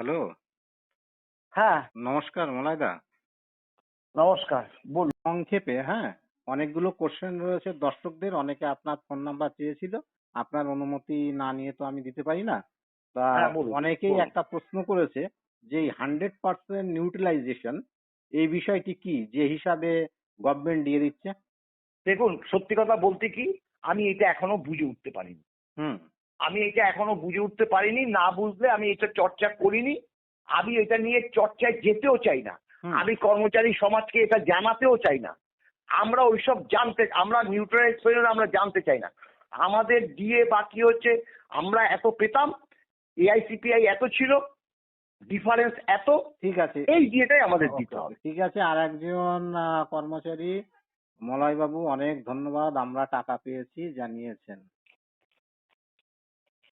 Hello, হ্যাঁ, নমস্কার মলয়দা। নমস্কার। বলুন। সংক্ষেপে, হ্যাঁ, অনেকগুলো কোশ্চেন রয়েছে দর্শকদের, অনেকে আপনার ফোন নাম্বার চেয়েছিল। আপনার অনুমতি না নিয়ে তো আমি দিতে পারি না। তা হ্যাঁ, বলুন, অনেকেই বলুন। একটা প্রশ্ন করেছে যে 100% ইউটিলাইজেশন এই বিষয়টি কি, যে হিসাবে গভর্নমেন্ট দিয়ে দিচ্ছে। দেখুন, সত্যি কথা বলতে কি, আমি এটা এখনো বুঝে উঠতে পারিনি। হুম আমি এটা এখনো বুঝে উঠতে পারিনি। না বুঝলে আমি এটা চর্চা করিনি। আমি এটা নিয়ে চর্চায় যেতেও চাই না। হুম আমি কর্মচারী সমাজকে এটা জানাতেও চাই না। আমরা নিউট্রাল আমরা জানতে চাই না। আমাদের ডিএ বাকি হচ্ছে, আমরা এত পেতাম, এআইসিপিআই এত ছিল, ডিফারেন্স এত, ঠিক আছে। এই ডিএটাই আমাদের ওকে দিতে ওকে, হবে। ঠিক আছে। আর একজন কর্মচারী, মলয় বাবু, অনেক ধন্যবাদ, আমরা টাকা পেয়েছি জানিয়েছেন।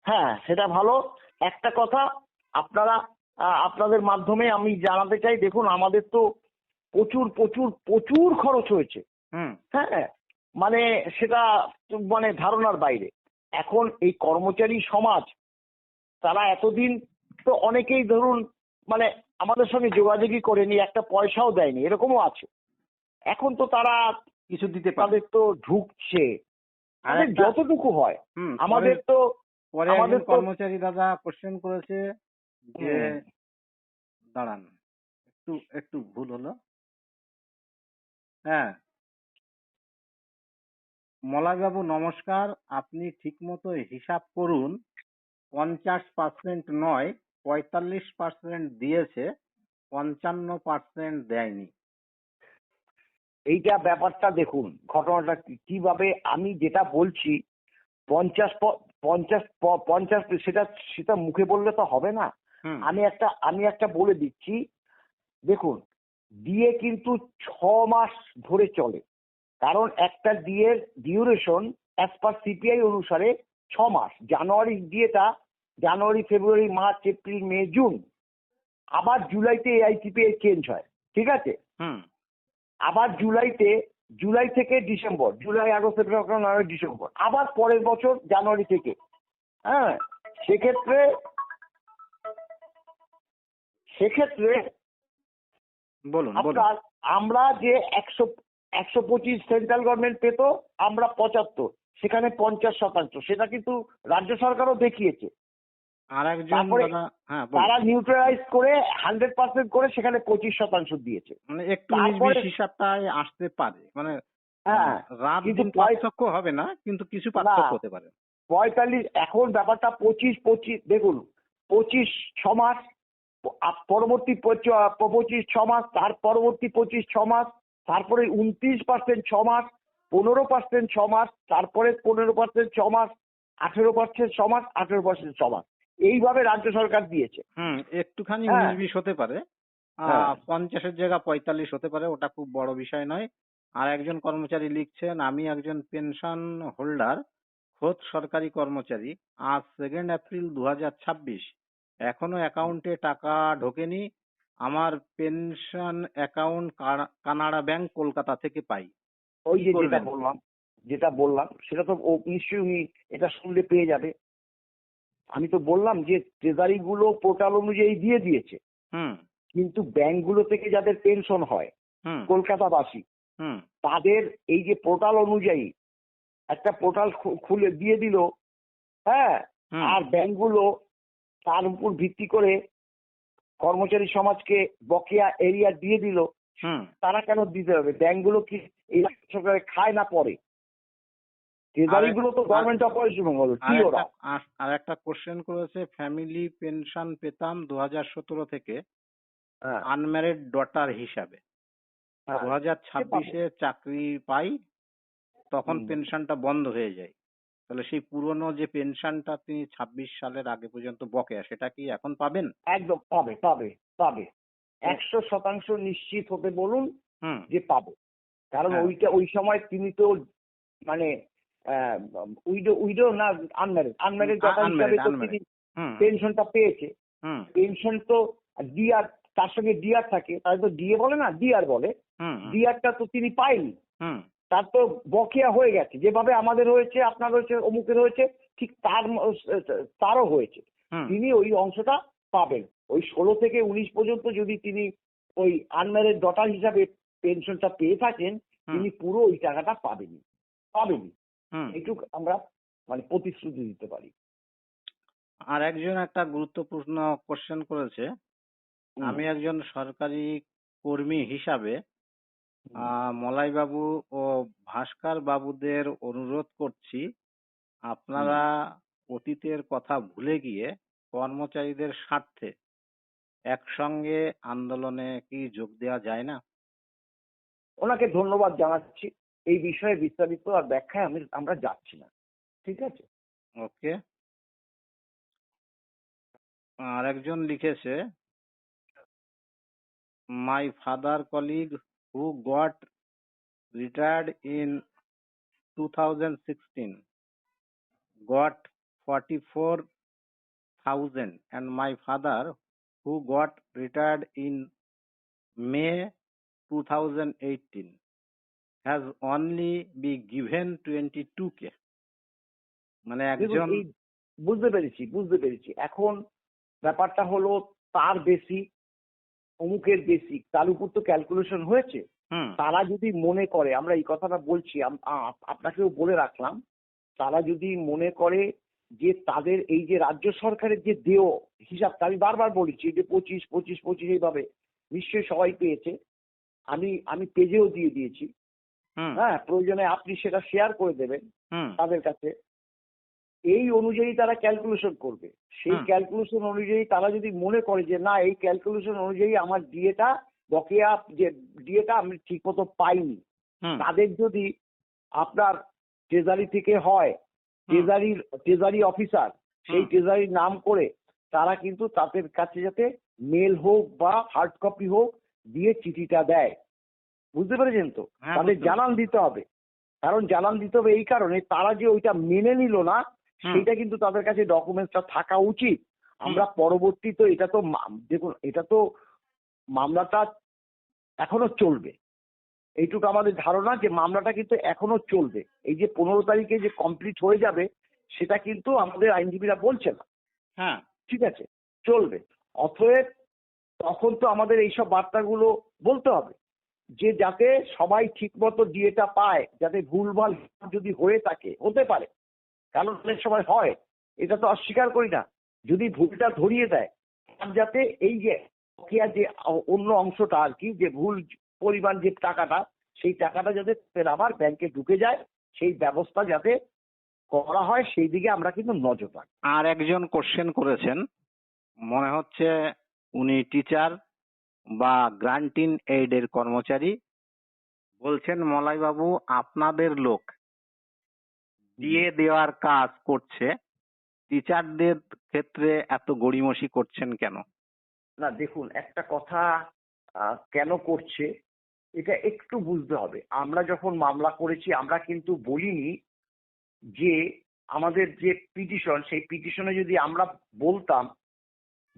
হ্যাঁ, সেটা ভালো। একটা কথা আপনারা, আপনাদের মাধ্যমে আমি জানাতে চাই, দেখুন আমাদের তো প্রচুর প্রচুর প্রচুর খরচ হয়েছে। হুম হ্যাঁ, মানে সেটা তো মানে ধারণার বাইরে। এখন এই কর্মচারী সমাজ, তারা এতদিন তো অনেকেই ধরুন মানে আমাদের সঙ্গে যোগাযোগই করেনি, একটা পয়সাও দেয়নি, এরকমও আছে। এখন তো তারা, কিছু দিতে পারে। তাদের তো ঢুকছে, আর তাদের একটা, যতটুকু হয়। হুম, পরে আমাদের তো পরে একজন আমাদের তো কর্মচারী দাদা কোশ্চেন করেছে যে, হুম, দাঁড়ান, একটু একটু ভুল হলো। হ্যাঁ, মলয় বাবু নমস্কার, আপনি ঠিকমতো হিসাব করুন। 50% নয়, 45% দিয়েছে, 55% দেয়নি। এইটা ব্যাপারটা দেখুন, ঘটনাটা কিভাবে আমি যেটা বলছি, 50 সেটা সেটা মুখে বললে তো হবে না। হুম আমি একটা বলে দিচ্ছি। দেখুন, ডিএ কিন্তু 6 মাস ধরে চলে। কারণ একটা ডিএর ডিউরেশন অ্যাজ পার সিপিআই অনুসারে 6 মাস। জানুয়ারি ডিএটা জানুয়ারি, ফেব্রুয়ারি, মার্চ, এপ্রিল, মে, জুন। আবার জুলাইতে এআইসিপিআই চেঞ্জ হয়, ঠিক আছে? হুম আবার জুলাই থেকে December, July, August, September, October, November, December, আবার পরের বছর জানুয়ারি থেকে। হ্যাঁ, সেক্ষেত্রে সেক্ষেত্রে বলুন বলুন। আপনার, আমরা যে 125 সেন্ট্রাল গভর্নমেন্ট পেত, আমরা 75, সেখানে 50%। সেটা কিন্তু রাজ্য সরকারও দেখিয়েছে। আর একজন তারপরে দাদা, হ্যাঁ বলুন। তারা নিউট্রালাইজ করে 100% করে সেখানে 25% দিয়েছে। মানে একটু উনিশ বিশ তারপরে হিসাবটায় আসতে পারে, মানে হ্যাঁ, রাত কিন্তু দিন পার্থক্য হবে না, কিন্তু কিছু না, পার্থক্য হতে পারে। 45, এখন ব্যাপারটা 25 দেখুন, 25 6 মাস, পরবর্তী 25 6 মাস, তার পরবর্তী 25 6 মাস, তারপরে 29% 6 মাস, 15% 6 মাস, তারপরে 15% 6 মাস, 18% 6 মাস, 18% 6 মাস, এইভাবে রাজ্য সরকার দিয়েছে। হুম, একটুখানি হ্যাঁ, 19-20 হতে পারে। হ্যাঁ, 50-এর জায়গা 45 হতে পারে, ওটা খুব বড় বিষয় নয়। আর একজন কর্মচারী লিখছেন, আমি একজন পেনশন হোল্ডার, খোদ সরকারি কর্মচারী। আজ 2 এপ্রিল 2026, এখনো অ্যাকাউন্টে টাকা ঢোকেনি। আমার pension account Canara bank Kolkata থেকে পাই, ওই কি যে করবেন? যেটা বললাম সেটা তো ও নিশ্চয়ই উনি এটা শুনলে পেয়ে যাবে। আমি তো বললাম যে ট্রেজারি গুলো পোর্টাল অনুযায়ী দিয়ে দিয়েছে, হুম কিন্তু ব্যাংকগুলো থেকে যাদের পেনশন হয়, হুম কলকাতাবাসী, হুম তাদের এই যে পোর্টাল অনুযায়ী একটা পোর্টাল খুলে দিয়ে দিল। হ্যাঁ, হুম আর ব্যাংকগুলো তার উপর ভিত্তি করে কর্মচারী সমাজকে বকেয়া এরিয়া দিয়ে দিল। হুম তারা কেন দিতে হবে? ব্যাংকগুলো কি এই সরকারে খায় না পরে? আর ট্রেজারি গুলো তো আর গভর্নমেন্ট অপারেশন হলো, আর কি একটা ওরা? আর একটা কোশ্চেন করেছে, ফ্যামিলি পেনশন পেতাম 2017 থেকে হ্যাঁ, আনম্যারিড ডটার হিসাবে। হ্যাঁ, দু হাজার সে পাবে। ছাব্বিশে চাকরি পাই, তখন হুম। পেনশনটা বন্ধ হয়ে যায়। তাহলে সেই পুরনো যে পেনশনটা তিনি 26 সালের আগে পর্যন্ত বকেয়া, সেটা কি এখন পাবেন? একদম পাবে, পাবে, পাবে। ও, 100% নিশ্চিত হতে বলুন হুম, যে পাবে। কারণ হ্যাঁ, ওই সময় তিনি তো মানে উইডো না, আনম্যারিড আনম্যারিড ডটার হিসাবে আনম্যারিড তো তিনি আনম্যারিড। হুম পেনশনটা পেয়েছে। হুম পেনশন তো ডিআর, তার সঙ্গে ডিআর থাকে, তাই তো ডিএ বলে না, ডিআর বলে। হুম হুম ডিআরটা তো তিনি পাইনি। হুম তার তো বকেয়া হয়ে গেছে, যেভাবে আমাদের হয়েছে, আপনার হয়েছে, অমুকের হয়েছে, ঠিক তারও হয়েছে। হুম তিনি ওই অংশটা পাবেন। ওই 16 থেকে 19 পর্যন্ত যদি তিনি ওই আনম্যারিড ডটার হিসাবে পেনশনটা পেয়ে থাকেন, হুম তিনি পুরো ওই টাকাটা পাবেনই। হুম এইটুক আমরা মানে প্রতিশ্রুতি দিতে পারি। আর একজন একটা গুরুত্বপূর্ণ কোশ্চেন করেছে। হুম, আমি একজন সরকারি কর্মী হিসাবে হুম, মলাই বাবু ও ভাস্কর বাবুদের অনুরোধ করছি, হুম। আপনারা অতীতের কথা ভুলে গিয়ে কর্মচারীদের স্বার্থে একসঙ্গে আন্দোলনে কি যোগ দেওয়া যায় না? ওনাকে ধন্যবাদ জানাচ্ছি। এই বিষয়ে বিস্তারিত আর ব্যাখ্যায় আমরা যাচ্ছি না। ঠিক আছে? ওকে। আর একজন লিখেছে, my father colleague who goat retired in 2016 got 44,000 and my father who got retired in May 2018 has only be given 22K. মানে দেখুন, একজন এই বুঝতে পেরেছি। এখন ব্যাপারটা হলো তার বেসিক, অমুকের বেসিক, তার উপর তো ক্যালকুলেশন হয়েছে। হুম তারা যদি মনে করে, আমরা এই কথাটা বলছি, আপনাকেও বলে রাখলাম, তারা যদি মনে করে যে তাদের এই যে রাজ্য সরকারের যে দেয় হিসাবটা, আমি বারবার বলেছি যে 25 এইভাবে নিশ্চয়ই সবাই পেয়েছে। আমি আমি পেজেও দিয়ে দিয়েছি। হুম হ্যাঁ, প্রয়োজনে আপনি সেটা শেয়ার করে দেবেন হুম তাদের কাছে। এই অনুযায়ী তারা ক্যালকুলেশন করবে। সেই হুম ক্যালকুলেশন অনুযায়ী তারা যদি মনে করে যে না, এই ক্যালকুলেশন অনুযায়ী আমার ডিএটা, বকেয়া যে ডিএটা আমি ঠিকমতো পাইনি, হুম তাদের যদি আপনার ট্রেজারি থেকে হয়, হুম ট্রেজারি অফিসার, সেই হুম ট্রেজারির নাম করে তারা কিন্তু তাদের কাছে যাতে মেল হোক বা হার্ড কপি হোক দিয়ে চিঠিটা দেয়। বুঝতে পেরেছেন তো? হ্যাঁ, তাদের বুঝতে জানান পেরেছি। দিতে হবে। কারণ জানান দিতে হবে এই কারণে, তারা যে ওইটা মেনে নিল না, হুম সেটা কিন্তু তাদের কাছে ডকুমেন্টসটা থাকা উচিত। হুম আমরা পরবর্তী তো এটা তো দেখুন, এটা তো মামলাটা এখনো চলবে। এইটুকু আমাদের ধারণা যে মামলাটা কিন্তু এখনো চলবে। এই যে 15 তারিখে যে কমপ্লিট হয়ে যাবে, সেটা কিন্তু আমাদের আইনজীবীরা বলছে না। হ্যাঁ ঠিক আছে? চলবে। অতএব তখন তো আমাদের এইসব বার্তাগুলো বলতে হবে যে যাতে সবাই ঠিকমতো ডিএটা পায়, যাতে ভুলভাল যদি হয়ে থাকে, হতে পারে, কারণ অনেক সময় হয়, এটা তো অস্বীকার করি না। যদি ভুলটা ধরিয়ে দেয়, আর যাতে এই যে বকেয়া যে অন্য অংশটা আর কি, যে ভুল পরিমাণ যে টাকাটা, সেই টাকাটা যাতে ফের আবার ব্যাংকে ঢুকে যায়, সেই ব্যবস্থা যাতে করা হয়, সেই দিকে আমরা কিন্তু নজর রাখবো। আর একজন কোশ্চেন করেছেন, মনে হচ্ছে উনি টিচার বা গ্রান্টিন এইড এর কর্মচারী। বলছেন, মলাই বাবু আপনাদের লোক দিয়ে দেওয়ার কাজ করছে, টিচারদের ক্ষেত্রে এত গড়িমসি করছেন কেন? না দেখুন, একটা কথা কেন করছে এটা একটু বুঝতে হবে। আমরা যখন মামলা করেছি, আমরা কিন্তু বলিনি যে আমাদের যে পিটিশন, সেই পিটিশনে যদি আমরা বলতাম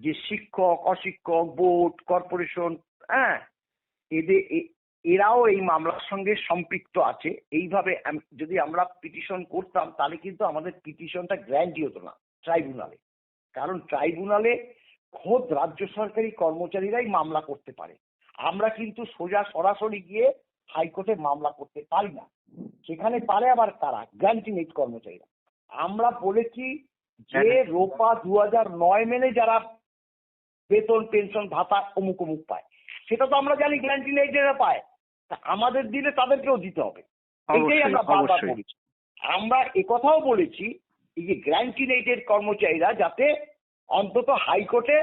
যে শিক্ষক, অশিক্ষক, বোর্ড, কর্পোরেশন, হ্যাঁ, এরাও এই মামলার সঙ্গে সম্পৃক্ত আছে, এইভাবে যদি আমরা পিটিশন করতাম, তাহলে কিন্তু আমাদের পিটিশনটা গ্র্যান্ডই হতো না ট্রাইব্যুনালে। কারণ ট্রাইব্যুনালে খোদ রাজ্য সরকারি কর্মচারীরাই মামলা করতে পারে। আমরা কিন্তু সোজা সরাসরি গিয়ে হাইকোর্টে মামলা করতে পারি না। সেখানে পারে আবার কারা? গ্র্যান্টিং এইড কর্মচারীরা। আমরা বলেছি যে রোপা 2009 মেনে যারা বেতন, পেনশন, ভাতা অমুক অমুক পায়, সেটা তো আমরা জানি গ্র্যান্টিং এইডেরা পায়। তা আমাদের দিলে তাদেরকেও দিতে হবে। এইটাই অবশ্যই আমরা বারবার অবশ্যই। বলেছি। আমরা একথাও বলেছি এই যে গ্র্যান্টিং এইডের কর্মচারীরা যাতে অন্তত হাইকোর্টে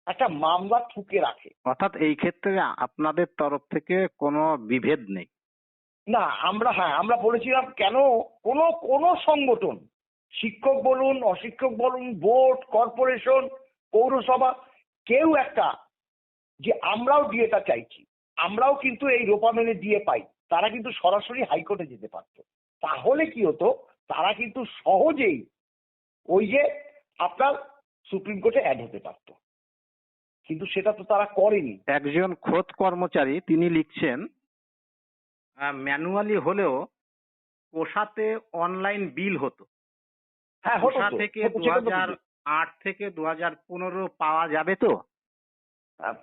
একটা মামলা ঠুকে রাখে। অর্থাৎ এই ক্ষেত্রে আপনাদের তরফ থেকে কোনো বিভেদ নেই। না, আমরা বলেছিলাম কেন কোনো কোনো সংগঠন, শিক্ষক বলুন, অশিক্ষক বলুন, বোর্ড, কর্পোরেশন, পৌরসভা, কেউ একটা, যে আমরাও ডিএটা চাইছি, আমরাও কিন্তু এই রোপা মেনে দিয়ে পাই, তারা কিন্তু সরাসরি হাইকোর্টে যেতে পারতো। তাহলে কি হতো, তারা কিন্তু সহজেই ওই যে আপনার সুপ্রিম কোর্টে অ্যাড হতে পারতো, কিন্তু সেটা তো তারা করেনি। একজন খোদ কর্মচারী তিনি লিখছেন, ম্যানুয়ালি হলেও কোষাতে অনলাইন বিল হতো। হ্যাঁ, হতো কোষা তো, থেকে হতো, সেটা তো বুঝি। 2008 থেকে 2015 পাওয়া যাবে তো? আহ,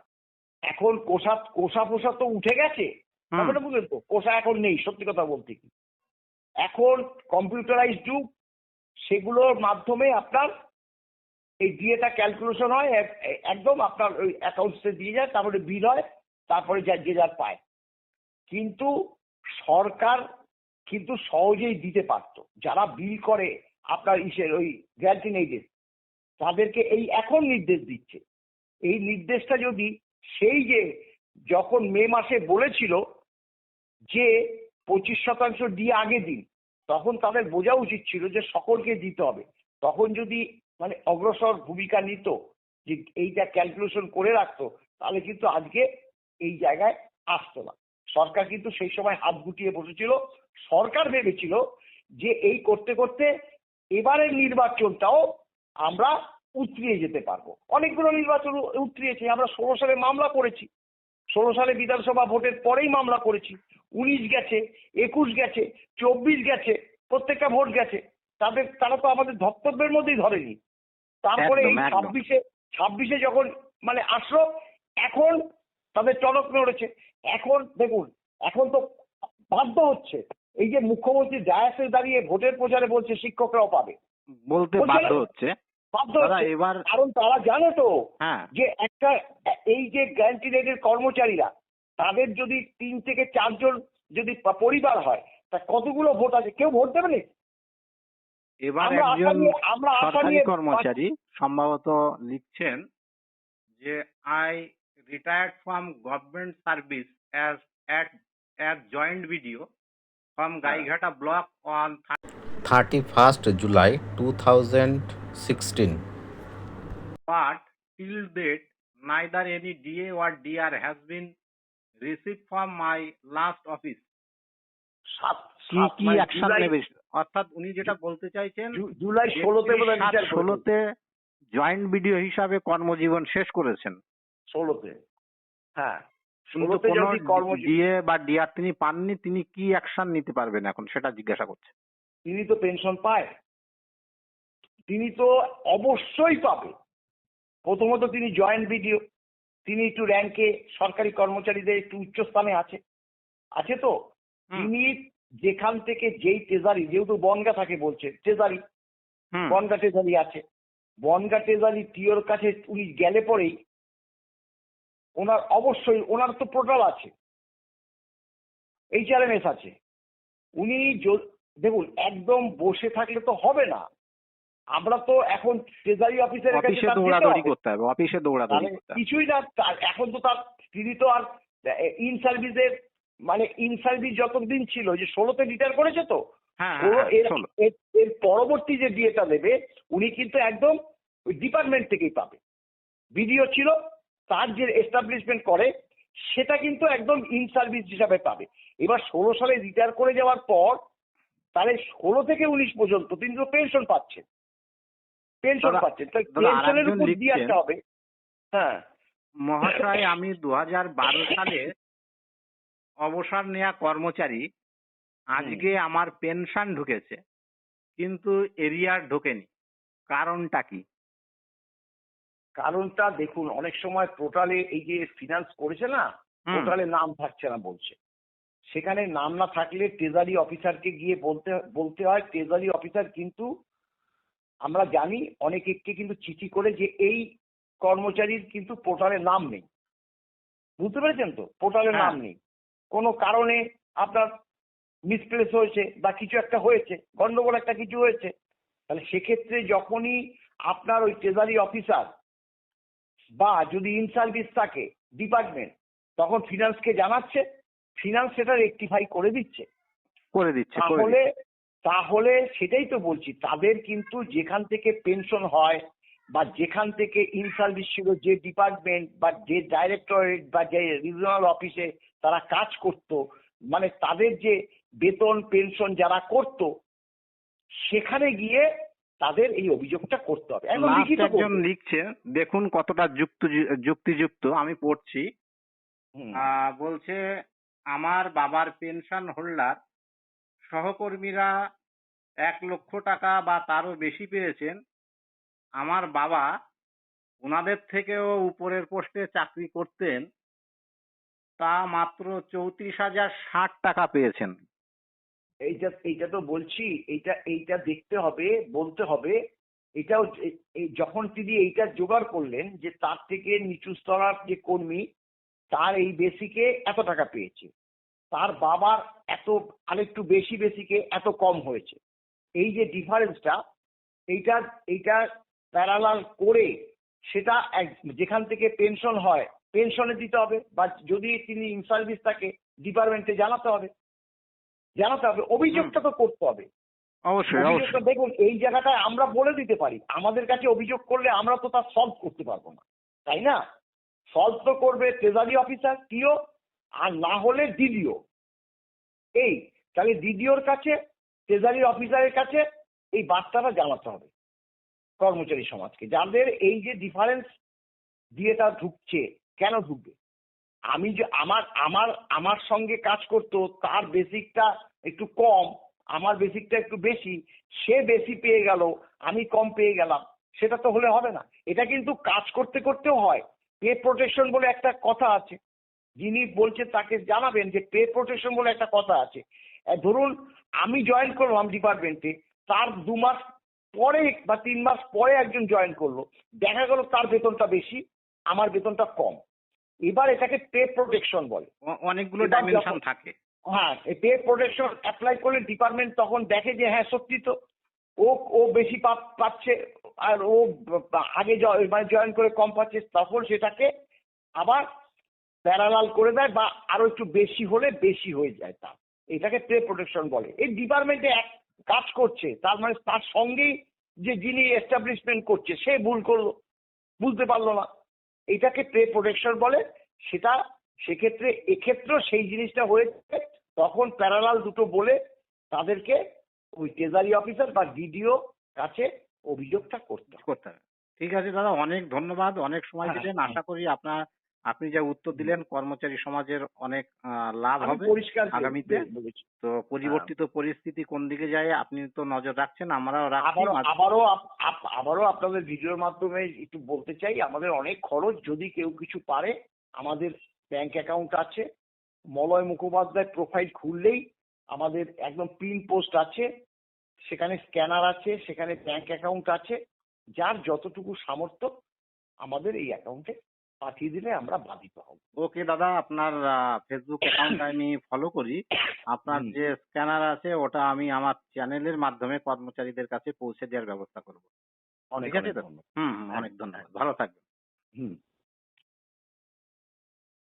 এখন কোষা ফোসা তো উঠে গেছে, হুম। ব্যাপারটা বুঝলেন তো? কোষা এখন নেই, সত্যি কথা বলতে কি। এখন কম্পিউটারাইজ যুগ, সেগুলোর মাধ্যমে আপনার এই ডিএটা ক্যালকুলেশন হয়, একদম আপনার ওই অ্যাকাউন্টসে দিয়ে যায়, তারপরে বিল হয়, তারপরে যে যার পায়। কিন্তু সরকার কিন্তু সহজেই দিতে পারতো, যারা বিল করে আপনার ইসের ওই গ্যারান্টি এইডের, তাদেরকে এই এখন নির্দেশ দিচ্ছে। এই নির্দেশটা যদি সেই যে যখন মে মাসে বলেছিল যে 25% দিয়ে আগে দিন, তখন তাদের বোঝা উচিত ছিল যে সকলকে দিতে হবে। তখন যদি মানে অগ্রসর ভূমিকা নিত, যে এইটা ক্যালকুলেশন করে রাখতো, তাহলে কিন্তু আজকে এই জায়গায় আসতো না। সরকার কিন্তু সেই সময় হাত গুটিয়ে বসেছিল। সরকার ভেবেছিল যে এই করতে করতে এবারের নির্বাচনটাও আমরা উতরিয়ে যেতে পারবো। অনেকগুলো নির্বাচন উতরিয়েছি আমরা। 16 সালে মামলা করেছি, 16 সালে বিধানসভা ভোটের পরেই মামলা করেছি। 19 গেছে, 21 গেছে, 24 গেছে, প্রত্যেকটা ভোট গেছে। তারা তো আমাদের ধর্তব্যের মধ্যেই ধরেনি। তারপরে এই একদম একদম। 26-এ যখন মানে আসলো, এখন তাদের টনক নড়েছে। এখন দেখুন, এখন তো বাধ্য হচ্ছে, এই যে মুখ্যমন্ত্রী ডায়াসে দাঁড়িয়ে ভোটের প্রচারে বলছে শিক্ষকরাও পাবে, বলতে বলছে বাধ্য না? হচ্ছে। বাধ্য দাদা হচ্ছে। এবার কারণ তারা জানে তো হ্যাঁ, যে একটা এই যে গ্যারান্টি রেটের কর্মচারীরা, তাদের যদি 3 থেকে 4 জন যদি পরিবার হয়, তা কতগুলো ভোট আছে, কেউ ভোট দেবে না। এবার আমরা আশা একজন নিয়ে আমরা আশা সরকারি নিয়ে কর্মচারী সম্ভবত লিখছেন যে I retired from government service as as joint video from Gaighata block on 31st July 2016. but till date neither any DA or DR has been received from my last office. কি মানে অ্যাকশন নেবে? অর্থাৎ উনি যেটা বলতে চাইছেন জুলাই 16-তে বোধহয় রিটায়ার করেছেন। 16তে জয়েন্ট ভিডিও হিসাবে কর্মজীবন শেষ করেছেন, 16-তে, হ্যাঁ, কিন্তু 16-তে কোনো যদি কর্মজীবী, ডিএ বা ডিআর তিনি পাননি, তিনি কি অ্যাকশন নিতে পারবেন এখন সেটা জিজ্ঞাসা করছে। তিনি তো পেনশন পায়, তিনি তো অবশ্যই পাবে। প্রথমত তিনি জয়েন্ট ভিডিও, তিনি একটু র্যাঙ্কে সরকারি কর্মচারীদের একটু উচ্চ স্থানে আছে তো। তিনি যেখান থেকে যেই ট্রেজারি, যেহেতু বনগা থাকে বলছে ট্রেজারি, বনগা ট্রেজারি আছে, বনগা ট্রেজারি টিওর কাছে উনি গেলে পরেই ওনার অবশ্যই, ওনার তো পোর্টাল আছে, HRMS আছে। উনি দেখুন, একদম বসে থাকলে তো হবে না। আমরা তো এখন ট্রেজারি অফিসের কাছে অফিসে তার যেতে দৌড়াদৌড়ি হবে। করতে হবে, অফিসে দৌড়াদৌড়ি তাহলে করতে হবে। কিছুই না, এখন তো তার, তিনি তো আর ইন সার্ভিসের, মানে ইন সার্ভিস যতদিন ছিল, যে 16-তে রিটায়ার করেছে তো, হ্যাঁ 16 হ্যাঁ, ষোলো। এর পরবর্তী যে ডিএটা দেবে, উনি কিন্তু একদম ওই ডিপার্টমেন্ট থেকেই পাবে। বিডিও ছিল, তার যে এস্টাবলিশমেন্ট করে সেটা কিন্তু একদম ইন সার্ভিস হিসাবে পাবে। এবার 16 সালে রিটায়ার করে যাওয়ার পর তাহলে 16 থেকে 19 পর্যন্ত তিনি তো পেনশন পাচ্ছেন, তাই পেনশনের আরেকজন উপর দিয়ে লিখছেন, একটা হবে। হ্যাঁ মহাশয় আমি 2012 সালে অবসর নেওয়া কর্মচারী, আজকে আমার পেনশন ঢুকেছে কিন্তু এরিয়ার ঢোকেনি, কারণটা কি? কারণটা দেখুন, অনেক সময় পোর্টালে এই যে ফিনান্স করেছে না, পোর্টালে নাম থাকছে না বলছে। সেখানে নাম না থাকলে ট্রেজারি অফিসারকে গিয়ে বলতে হয়। ট্রেজারি অফিসার কিন্তু আমরা জানি অনেকে কিন্তু চিঠি করে যে এই কর্মচারীর কিন্তু পোর্টালে নাম নেই, বুঝতে পেরেছেন তো? পোর্টালে নাম নেই, কোনো কারণে আপনার মিসপ্লেস হয়েছে বা কিছু একটা হয়েছে, গন্ডগোল একটা কিছু হয়েছে, তাহলে সেক্ষেত্রে যখনই আপনার ওই ট্রেজারি অফিসার বা যদি ইন সার্ভিস থাকে ডিপার্টমেন্ট, তখন ফিনান্সকে জানাচ্ছে, ফিনান্স সেটা রেকটিফাই করে দিচ্ছে। তাহলে সেটাই তো বলছি, তাদের কিন্তু যেখান থেকে পেনশন হয় বা যেখান থেকে ইন সার্ভিস ছিল, যে ডিপার্টমেন্ট বা যে ডাইরেক্টরেট বা যে রিজনাল অফিসে তারা কাজ করত, মানে তাদের যে বেতন পেনশন যারা করত, সেখানে গিয়ে তাদের এই অভিযোগটা করতে হবে। একজন লিখছে, দেখুন কতটা যুক্তিযুক্ত, আমি পড়ছি। বলছে আমার বাবার পেনশন হোল্ডার সহকর্মীরা 1 লক্ষ টাকা বা তারও বেশি পেয়েছেন, আমার বাবা ওনাদের থেকেও উপরের পোস্টে চাকরি করতেন, তা মাত্র 34,060 টাকা পেয়েছেন। এইটা তো বলছি, এইটা দেখতে হবে, বলতে হবে। এটাও এই যখন তিনি এইটা জোগাড় করলেন যে তার থেকে নিচু স্তরার যে কর্মী তার এই বেসিকে এত টাকা পেয়েছে, তার বাবার এত আরেকটু বেশি বেসিকে এত কম হয়েছে, এই যে ডিফারেন্সটা, এইটা প্যারালাল করে সেটা যেখান থেকে পেনশন হয় পেনশনে দিতে হবে, বা যদি তিনি ইন সার্ভিস থাকে ডিপার্টমেন্টে জানাতে হবে, অভিযোগটা তো করতে হবে। অবশ্যই অভিযোগটা অবশ্যই। দেখুন, এই জায়গাটায় আমরা বলে দিতে পারি, আমাদের কাছে অভিযোগ করলে আমরা তো তা সলভ করতে পারবো না, তাই না? সলভ তো করবে ট্রেজারি অফিসার, টিও, আর না হলে ডিডিও। এই তাহলে ডিডিওর কাছে, ট্রেজারি অফিসারের কাছে এই বার্তাটা জানাতে হবে কর্মচারী সমাজকে, যাদের এই যে ডিফারেন্স দিয়ে তা ঢুকছে। কেন ঢুকবে? আমি যে আমার সঙ্গে কাজ করতো, তার বেসিকটা একটু কম, আমার বেসিকটা একটু বেশি, সে বেশি পেয়ে গেল, আমি কম পেয়ে গেলাম, সেটা তো হলে হবে না। এটা কিন্তু কাজ করতে করতেও হয়। পে প্রোটেকশন বলে একটা কথা আছে, যিনি বলছেন তাকে জানাবেন যে পে প্রোটেকশন বলে একটা কথা আছে। ধরুন আমি জয়েন করলাম ডিপার্টমেন্টে, তার 2 মাস পরে বা 3 মাস পরে একজন জয়েন করলো, দেখা গেল তার বেতনটা বেশি, আমার বেতনটা কম। এবার এটাকে পে প্রোটেকশন বলে। অনেকগুলো এবার ডাইমেনশন যখন- থাকে। হ্যাঁ, এই পে প্রোটেকশন অ্যাপ্লাই করলে ডিপার্টমেন্ট তখন দেখে যে হ্যাঁ সত্যি তো ও বেশি পাচ্ছে, আর ও আগে জয়েন করে কম পাচ্ছে, তখন সেটাকে আবার প্যারালাল করে দেয়, বা আরো একটু বেশি হলে বেশি হয়ে যায় তার। এটাকে পে প্রোটেকশন বলে। এই ডিপার্টমেন্টে এক কাজ করছে, তার মানে তার সঙ্গেই যে যিনি এস্টাবলিশমেন্ট করছে সে ভুল করলো, বুঝতে পারলো না, এটাকে পে প্রোটেকশন বলে। সেটা সেক্ষেত্রে এক্ষেত্রেও সেই জিনিসটা হয়েছে, তখন প্যারালাল দুটো বলে তাদেরকে ওই ট্রেজারি অফিসার বা ডিডিও কাছে অভিযোগটা করতে হবে। করতে হবে। ঠিক আছে দাদা, অনেক ধন্যবাদ, অনেক সময় হ্যাঁ, দিলেন। হ্যাঁ। আশা করি আপনি যা উত্তর দিলেন কর্মচারী সমাজের অনেক লাভ আমি হবে পরিষ্কার আগামীতে। বলেছি। তো পরিবর্তিত পরিস্থিতি কোন দিকে যায় আপনি তো নজর রাখছেন, আমরাও রাখছি। আবারও আপনাদের ভিডিওর মাধ্যমে একটু বলতে চাই, আমাদের অনেক খরচ, যদি কেউ কিছু পারে, আমাদের ব্যাংক অ্যাকাউন্ট আছে, মলয় মুখোপাধ্যায় প্রোফাইল খুললেই আমাদের একদম পিন পোস্ট আছে, সেখানে স্ক্যানার আছে, সেখানে ব্যাংক অ্যাকাউন্ট আছে, যার যতটুকু সামর্থ্য আমাদের এই অ্যাকাউন্টে পাঠিয়ে দিলে আমরা বাধিত হব। ওকে দাদা, আপনার ফেসবুক অ্যাকাউন্ট আমি ফলো করি। আপনার হুম, যে স্ক্যানার আছে ওটা আমি আমার চ্যানেলের মাধ্যমে কর্মচারীদের কাছে পৌঁছে দেওয়ার ব্যবস্থা করব। অনেক ঠিক আছে অনেক তো? ধন্যবাদ। হুম হুম, অনেক ধন্যবাদ, ভালো থাকবেন। হুম।